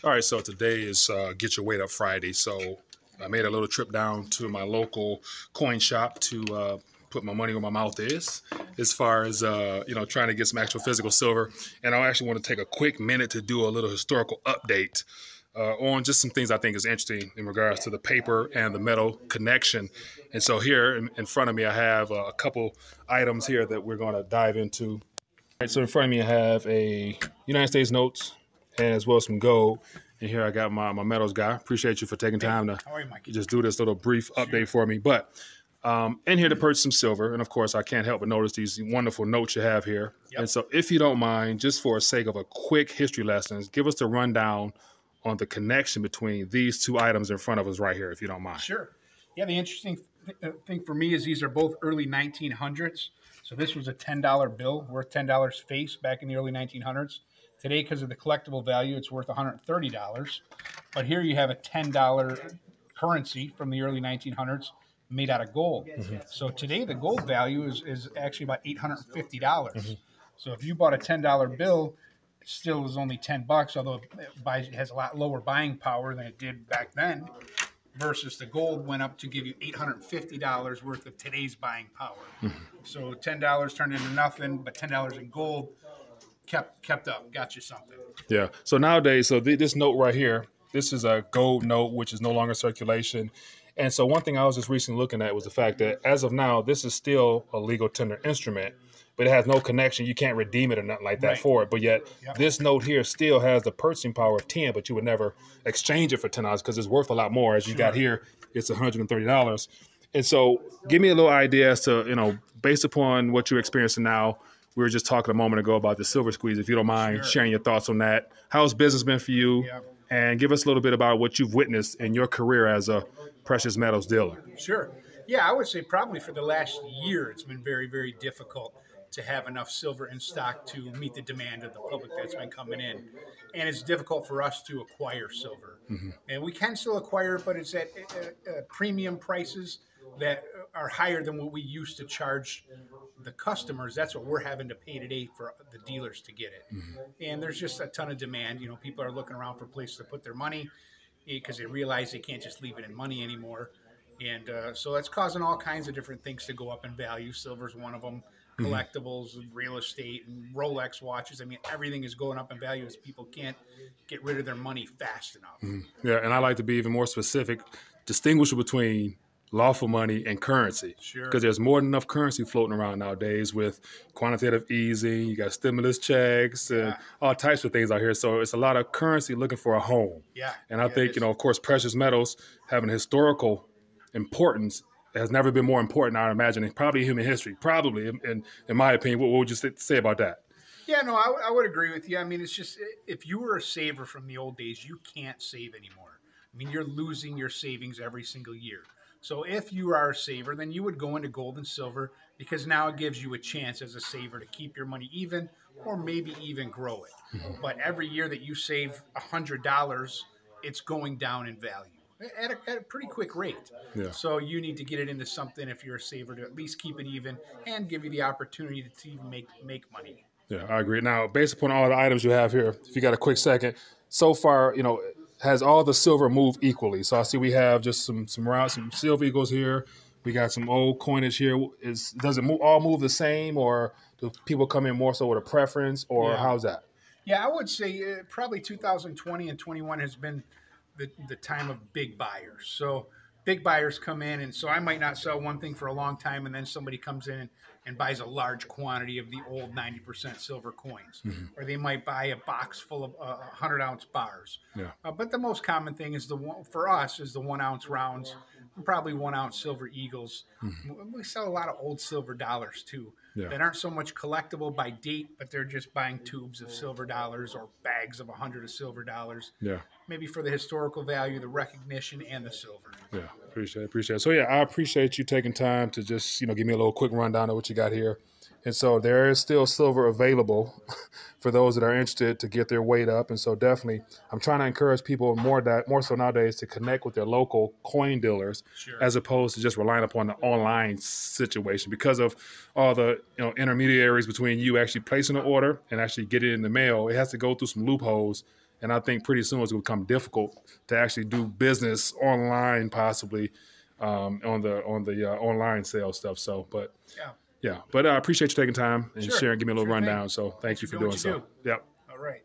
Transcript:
All right, so today is Get Your Weight Up Friday. So I made a little trip down to my local coin shop to put my money where my mouth is, as far as trying to get some actual physical silver. And I actually want to take a quick minute to do a little historical update on just some things I think is interesting in regards to the paper and the metal connection. And so here in front of me, I have a couple items here that we're going to dive into. All right, so in front of me, I have a United States notes and as well as some gold. And here I got my metals guy. Appreciate you for taking time to just do this little brief update for me. But in here to purchase some silver. And of course, I can't help but notice these wonderful notes you have here. Yep. And so if you don't mind, just for the sake of a quick history lesson, give us the rundown on the connection between these two items in front of us right here, if you don't mind. Sure. Yeah, the interesting thing for me is these are both early 1900s. So this was a $10 bill worth $10 face back in the early 1900s. Today, because of the collectible value, it's worth $130. But here you have a $10 currency from the early 1900s made out of gold. Mm-hmm. So today the gold value is actually about $850. Mm-hmm. So if you bought a $10 bill, it still is only $10, although it has a lot lower buying power than it did back then. Versus the gold went up to give you $850 worth of today's buying power. Mm-hmm. So $10 turned into nothing, but $10 in gold kept up, got you something. Yeah. So nowadays, this note right here, this is a gold note, which is no longer circulation. And so one thing I was just recently looking at was the fact that as of now, this is still a legal tender instrument, but it has no connection. You can't redeem it or nothing like that for it. But yet this note here still has the purchasing power of 10, but you would never exchange it for $10 because it's worth a lot more. As you got here, it's $130. And so give me a little idea as to, based upon what you're experiencing now. We were just talking a moment ago about the silver squeeze. If you don't mind sharing your thoughts on that. How's business been for you? Yeah. And give us a little bit about what you've witnessed in your career as a precious metals dealer. Sure. Yeah, I would say probably for the last year, it's been very, very difficult to have enough silver in stock to meet the demand of the public that's been coming in. And it's difficult for us to acquire silver. Mm-hmm. And we can still acquire it, but it's at premium prices that are higher than what we used to charge the customers. That's what we're having to pay today for the dealers to get it. Mm-hmm. And there's just a ton of demand. People are looking around for places to put their money because they realize they can't just leave it in money anymore. And so that's causing all kinds of different things to go up in value. Silver's one of them. Collectibles, real estate, and Rolex watches. I mean, everything is going up in value as people can't get rid of their money fast enough. Mm-hmm. Yeah, and I like to be even more specific, distinguish between lawful money and currency. Sure. Because there's more than enough currency floating around nowadays with quantitative easing, you got stimulus checks, and all types of things out here. So it's a lot of currency looking for a home. Yeah. And I think, of course, precious metals having historical importance has never been more important, I imagine, in probably human history. Probably, in my opinion. What would you say about that? Yeah, no, I would agree with you. I mean, it's just, if you were a saver from the old days, you can't save anymore. I mean, you're losing your savings every single year. So if you are a saver, then you would go into gold and silver because now it gives you a chance as a saver to keep your money even or maybe even grow it. Mm-hmm. But every year that you save $100, it's going down in value. At a pretty quick rate. Yeah. So you need to get it into something if you're a saver to at least keep it even and give you the opportunity to even make money. Yeah, I agree. Now, based upon all the items you have here, if you got a quick second, so far, has all the silver moved equally? So I see we have just some silver eagles here. We got some old coinage here. Does it all move the same, or do people come in more so with a preference, or how's that? Yeah, I would say probably 2020 and 21 has been the time of big buyers. So big buyers come in, and so I might not sell one thing for a long time, and then somebody comes in and buys a large quantity of the old 90% silver coins. Mm-hmm. Or they might buy a box full of 100-ounce bars. Yeah. But the most common thing is for us is the 1-ounce rounds, and probably 1-ounce silver eagles. Mm-hmm. We sell a lot of old silver dollars too. Yeah. That aren't so much collectible by date, but they're just buying tubes of silver dollars or bags of 100 of silver dollars. Yeah. Maybe for the historical value, the recognition, and the silver. Yeah, appreciate it. So, I appreciate you taking time to just, give me a little quick rundown of what you got here. And so there is still silver available for those that are interested to get their weight up. And so definitely, I'm trying to encourage people more so nowadays to connect with their local coin dealers, as opposed to just relying upon the online situation because of all the intermediaries between you actually placing an order and actually getting it in the mail. It has to go through some loopholes. and I think pretty soon it's going to become difficult to actually do business online, possibly on the online sales stuff. So, but Yeah. yeah, but I appreciate you taking time and Sure. sharing, give me a little Sure thing. rundown. So thank Thanks you for doing doing what you so. do. Yep. All right.